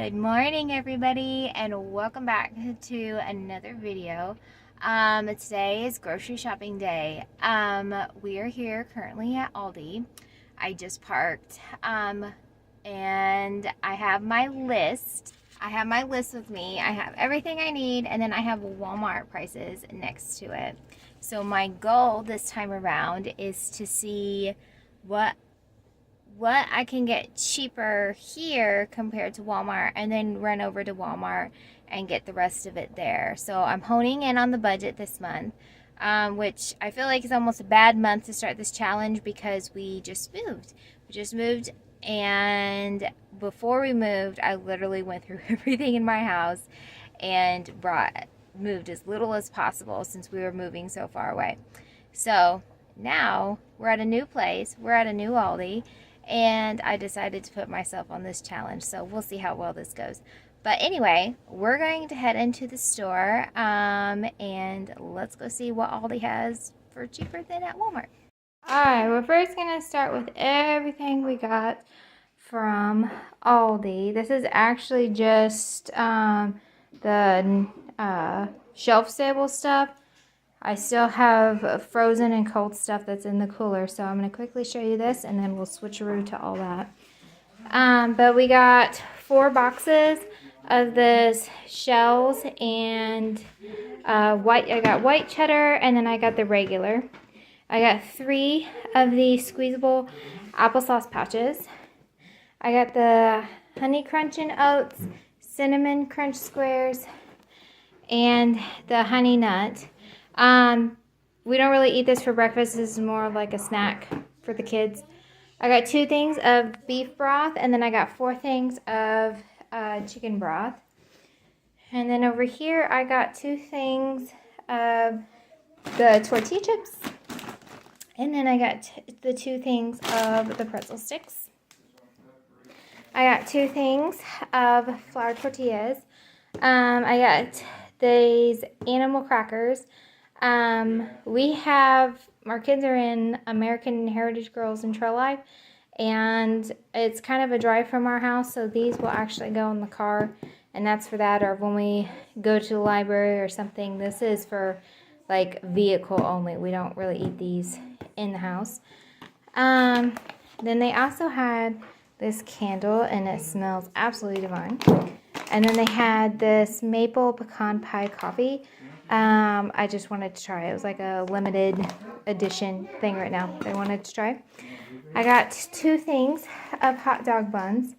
Good morning, everybody, and welcome back to another video. Today is grocery shopping day. We are here currently at Aldi. I just parked, and I have my list. I have my list with me. I have everything I need, and then I have Walmart prices next to it. So my goal this time around is to see what I can get cheaper here compared to Walmart, and then run over to Walmart and get the rest of it there. So I'm honing in on the budget this month, which I feel like is almost a bad month to start this challenge because we just moved. And before we moved, I literally went through everything in my house and moved as little as possible since we were moving so far away. So now we're at a new place. We're at a new Aldi. And I decided to put myself on this challenge, so we'll see how well this goes. But anyway, we're going to head into the store, and let's go see what Aldi has for cheaper than at Walmart. Alright, we're first going to start with everything we got from Aldi. This is actually just the shelf-stable stuff. I still have frozen and cold stuff that's in the cooler, so I'm going to quickly show you this, and then we'll switcheroo to all that. But we got 4 boxes of this shells and I got white cheddar, and then I got the regular. I got 3 of the squeezable applesauce pouches. I got the honey crunch and oats, cinnamon crunch squares, and the honey nut. We don't really eat this for breakfast. This is more of like a snack for the kids. I got 2 things of beef broth, and then I got 4 things of chicken broth. And then over here, I got 2 things of the tortilla chips. And then I got the 2 things of the pretzel sticks. I got 2 things of flour tortillas. I got these animal crackers. Our kids are in American Heritage Girls and Trail Life, and it's kind of a drive from our house, so these will actually go in the car, and that's for that, or when we go to the library or something. This is for like vehicle only. We don't really eat these in the house. Then they also had this candle, and it smells absolutely divine. And then they had this maple pecan pie coffee. I just wanted to try. It was like a limited edition thing right now they wanted to try. I got 2 things of hot dog buns.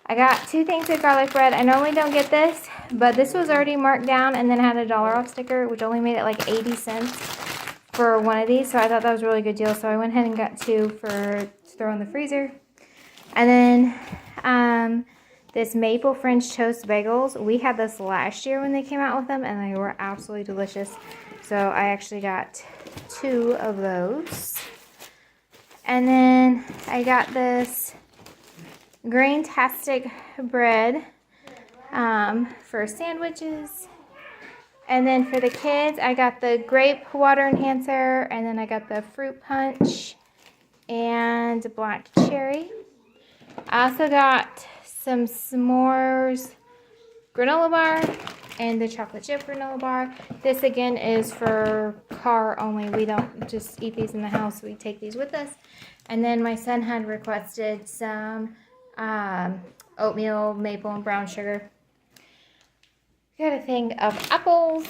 I got 2 things of garlic bread. I normally don't get this, but this was already marked down and then had a $1 off sticker, which only made it like 80 cents for one of these. So I thought that was a really good deal. So I went ahead and got 2 to throw in the freezer. And then this maple French toast bagels. We had this last year when they came out with them, and they were absolutely delicious. So I actually got 2 of those. And then I got this Grain-tastic bread for sandwiches. And then for the kids, I got the grape water enhancer, and then I got the fruit punch and black cherry. I also got some s'mores granola bar and the chocolate chip granola bar. This again is for car only. We don't just eat these in the house. We take these with us. And then my son had requested some oatmeal, maple, and brown sugar. Got a thing of apples,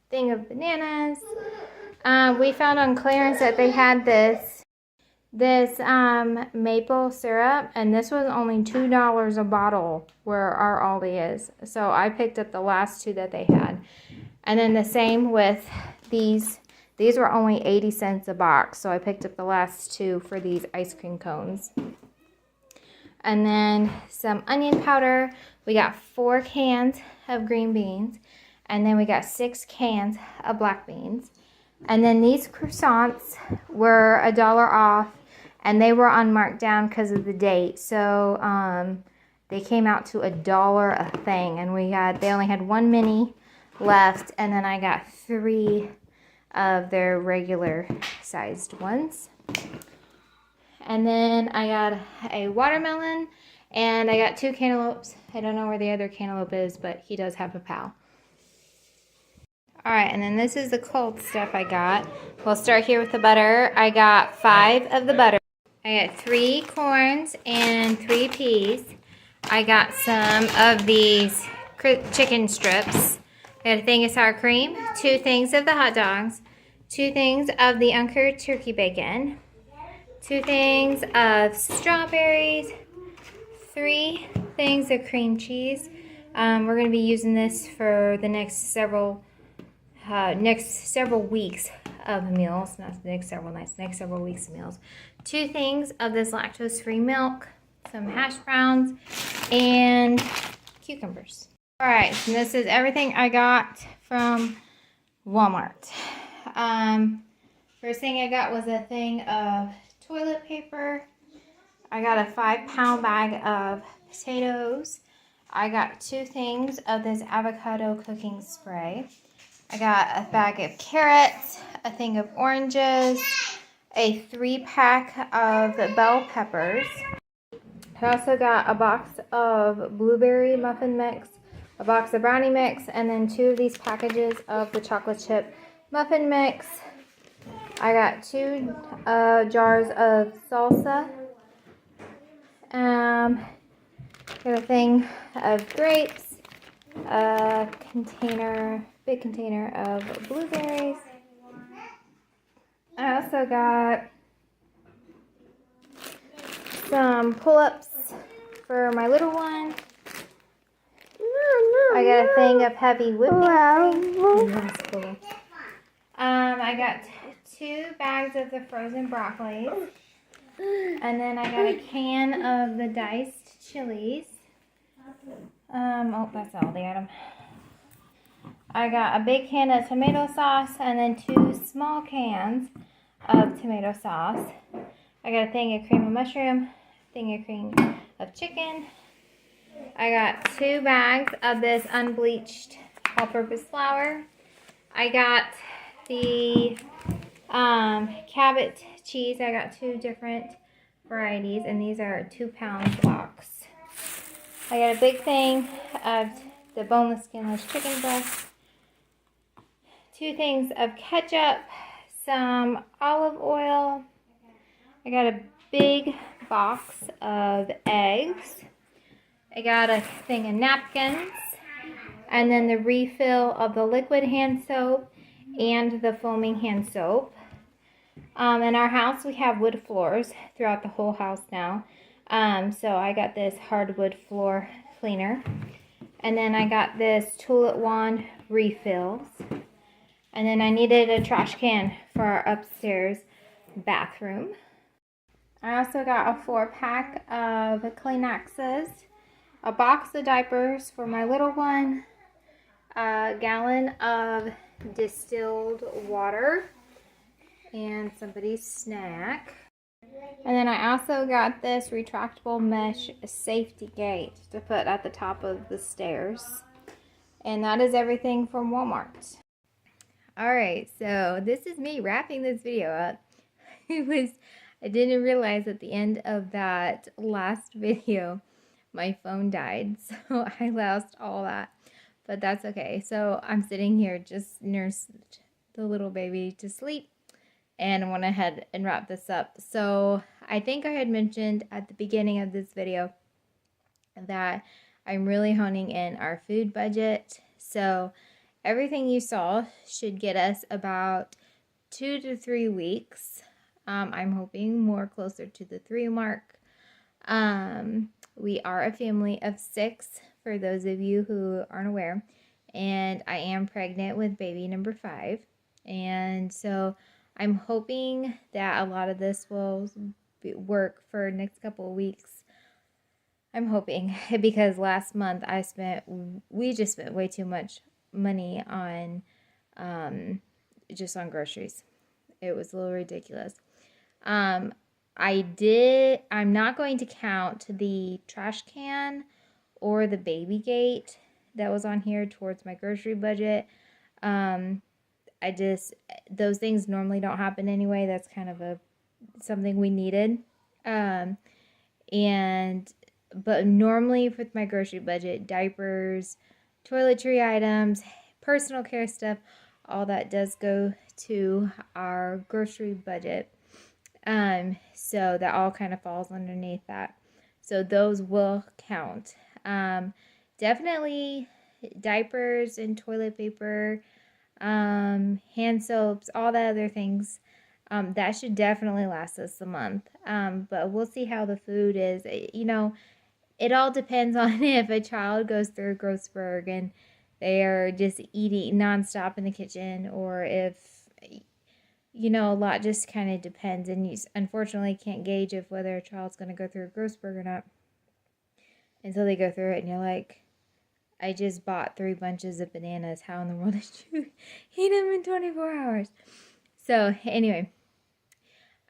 thing of bananas. We found on clearance that they had this maple syrup, and this was only $2 a bottle where our Aldi is. So I picked up the last 2 that they had. And then the same with these. These were only 80 cents a box, so I picked up the last 2 for these ice cream cones. And then some onion powder. We got 4 cans of green beans, and then we got 6 cans of black beans. And then these croissants were $1 off, and they were on markdown because of the date. So they came out to $1 a thing, and they only had 1 mini left, and then I got 3 of their regular sized ones. And then I got a watermelon And I got 2 cantaloupes. I don't know where the other cantaloupe is, but he does have a pal. Alright, and then this is the cold stuff I got. We'll start here with the butter. I got 5 of the butter. I got 3 corns and 3 peas. I got some of these chicken strips. I got a thing of sour cream, 2 things of the hot dogs, 2 things of the uncured turkey bacon, 2 things of strawberries, 3 things of cream cheese. We're going to be using this for the next several weeks of meals. Not the next several nights, next several weeks of meals. 2 things of this lactose-free milk, some hash browns, and cucumbers. Alright, so this is everything I got from Walmart. First thing I got was a thing of toilet paper. I got a 5-pound bag of potatoes. I got 2 things of this avocado cooking spray. I got a bag of carrots, a thing of oranges, a 3-pack of bell peppers. I also got a box of blueberry muffin mix, a box of brownie mix, and then 2 of these packages of the chocolate chip muffin mix. I got 2 jars of salsa. Got a thing of grapes, a big container of blueberries. I also got some pull-ups for my little one. I got a thing of heavy whipping cream. I got 2 bags of the frozen broccoli. And then I got a can of the diced chilies. Oh, that's all the item. I got a big can of tomato sauce and then 2 small cans of tomato sauce. I got a thing of cream of mushroom, a thing of cream of chicken. I got 2 bags of this unbleached all-purpose flour. I got the Cabot cheese. I got 2 different varieties, and these are 2-pound blocks. I got a big thing of the boneless, skinless chicken breast, 2 things of ketchup, some olive oil. I got a big box of eggs. I got a thing of napkins, and then the refill of the liquid hand soap and the foaming hand soap. In our house, we have wood floors throughout the whole house now. So I got this hardwood floor cleaner. And then I got this Tulip wand refills. And then I needed a trash can for our upstairs bathroom. I also got a 4-pack of Kleenexes, a box of diapers for my little one, a gallon of distilled water, and somebody's snack. And then I also got this retractable mesh safety gate to put at the top of the stairs. And that is everything from Walmart. Alright, so this is me wrapping this video up. I didn't realize at the end of that last video my phone died, so I lost all that. But that's okay. So I'm sitting here, just nursed the little baby to sleep, and I went ahead and wrap this up. So I think I had mentioned at the beginning of this video that I'm really honing in our food budget. So everything you saw should get us about 2 to 3 weeks. I'm hoping more closer to the 3 mark. We are a family of 6, for those of you who aren't aware, and I am pregnant with baby number 5. And so I'm hoping that a lot of this will work for next couple of weeks. I'm hoping, because last month we just spent way too much money on just on groceries. It was a little ridiculous. I'm not going to count the trash can or the baby gate that was on here towards my grocery budget. Those things normally don't happen anyway. That's kind of something we needed. but normally with my grocery budget, diapers, toiletry items, personal care stuff, all that does go to our grocery budget. So that all kind of falls underneath that. So those will count. Definitely diapers and toilet paper, hand soaps, all the other things. That should definitely last us a month. But we'll see how the food is. It all depends on if a child goes through Grossberg and they are just eating nonstop in the kitchen, or if, a lot just kind of depends. And you unfortunately can't gauge if whether a child's going to go through a Grossberg or not until they go through it. And you're like, I just bought 3 bunches of bananas. How in the world did you eat them in 24 hours? So anyway,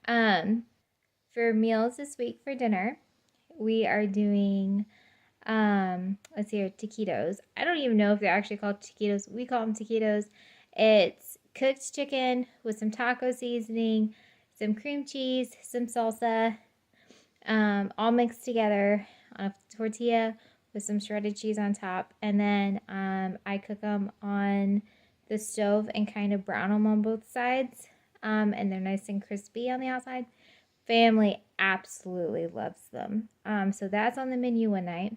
for meals this week for dinner, we are doing, let's see here, taquitos. I don't even know if they're actually called taquitos. We call them taquitos. It's cooked chicken with some taco seasoning, some cream cheese, some salsa, all mixed together on a tortilla with some shredded cheese on top. And then I cook them on the stove and kind of brown them on both sides. And they're nice and crispy on the outside. Family absolutely loves them. So that's on the menu one night.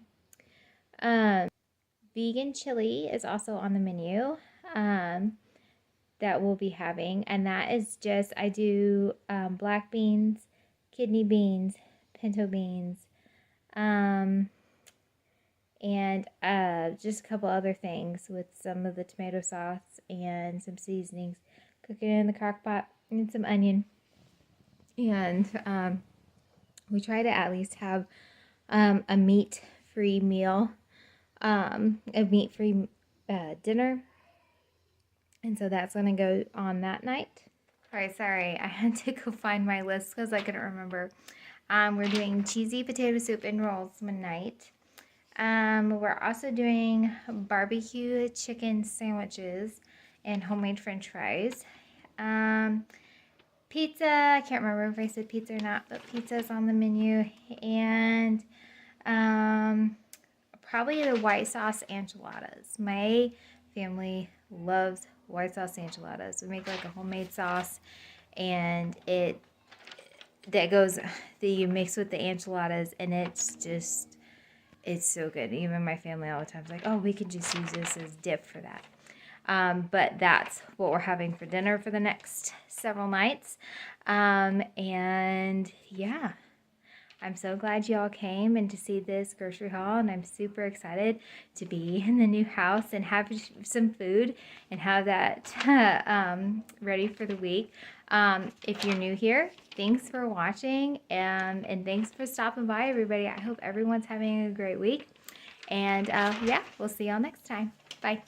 Vegan chili is also on the menu that we'll be having. And that is just, I do black beans, kidney beans, pinto beans, and just a couple other things with some of the tomato sauce and some seasonings. Cook it in the crock pot and some onion. And we try to at least have a meat-free meal, a meat-free dinner. And so that's going to go on that night. All right, sorry, I had to go find my list because I couldn't remember. We're doing cheesy potato soup and rolls one night. We're also doing barbecue chicken sandwiches and homemade french fries. Pizza, I can't remember if I said pizza or not, but pizza's on the menu. And probably the white sauce enchiladas. My family loves white sauce enchiladas. We make like a homemade sauce, and you mix with the enchiladas, and it's so good. Even my family all the time is like, oh, we can just use this as dip for that. But that's what we're having for dinner for the next several nights. And yeah, I'm so glad you all came and to see this grocery haul, and I'm super excited to be in the new house and have some food and have that ready for the week. If you're new here, thanks for watching, and thanks for stopping by, everybody. I hope everyone's having a great week. And yeah, we'll see y'all next time. Bye.